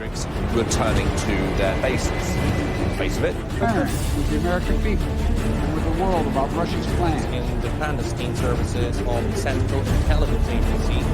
districts returning to their bases. On the face of it, Parents with the American people and with the world about Russia's plans. In the clandestine services of the Central Intelligence Agency.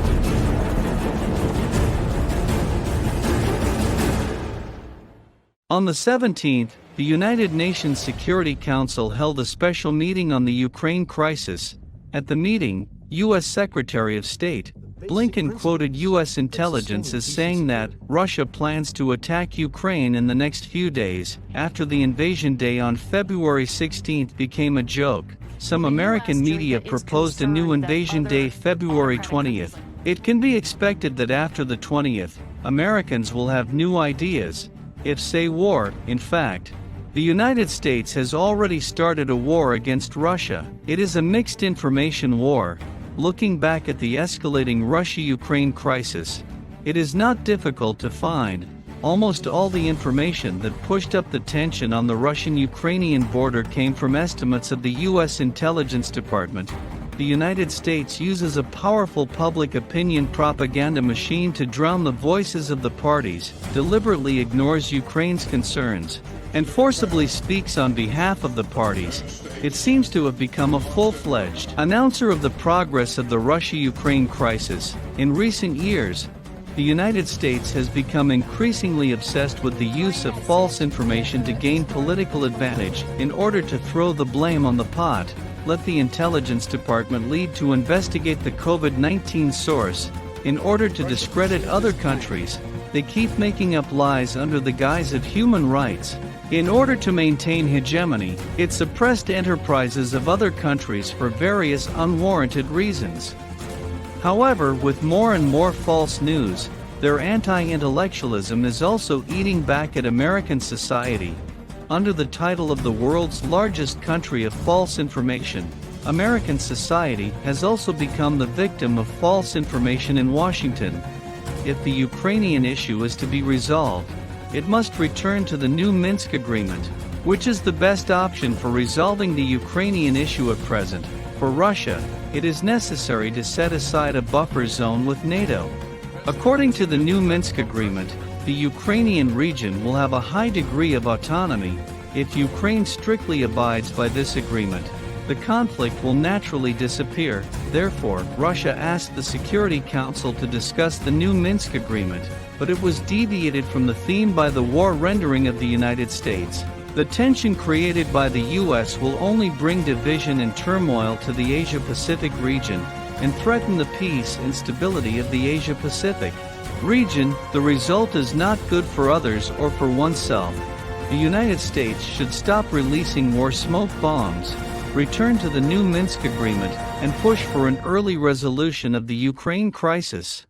On the 17th, the United Nations Security Council held a special meeting on the Ukraine crisis. At the meeting, U.S. Secretary of State Blinken quoted U.S. intelligence as saying that Russia plans to attack Ukraine in the next few days. After the invasion day on February 16 became a joke, some American media proposed a new invasion day February 20th. It can be expected that after the 20th, Americans will have new ideas. If say war, in fact, the United States has already started a war against Russia. It is a mixed information war. Looking back at the escalating Russia-Ukraine crisis, it is not difficult to find almost all the information that pushed up the tension on the Russian-Ukrainian border came from estimates of the U.S. Intelligence Department. The United States uses a powerful public opinion propaganda machine to drown the voices of the parties, deliberately ignores Ukraine's concerns, and forcibly speaks on behalf of the parties. It seems to have become a full-fledged announcer of the progress of the Russia-Ukraine crisis. In recent years, the United States has become increasingly obsessed with the use of false information to gain political advantage. In order to throw the blame on the pot, let the Intelligence Department lead to investigate the COVID-19 source. In order to discredit other countries, they keep making up lies under the guise of human rights. In order to maintain hegemony, it suppressed enterprises of other countries for various unwarranted reasons. However, with more and more false news, their anti-intellectualism is also eating back at American society. Under the title of the world's largest country of false information, American society has also become the victim of false information in Washington. If the Ukrainian issue is to be resolved, it must return to the new Minsk Agreement, which is the best option for resolving the Ukrainian issue at present. For Russia, it is necessary to set aside a buffer zone with NATO. According to the new Minsk Agreement, the Ukrainian region will have a high degree of autonomy. If Ukraine strictly abides by this agreement, the conflict will naturally disappear. Therefore, Russia asked the Security Council to discuss the new Minsk Agreement, but it was deviated from the theme by the war rendering of the United States. The tension created by the U.S. will only bring division and turmoil to the Asia-Pacific region and threaten the peace and stability of the Asia-Pacific region. The result is not good for others or for oneself. The United States should stop releasing war smoke bombs, return to the new Minsk Agreement, and push for an early resolution of the Ukraine crisis.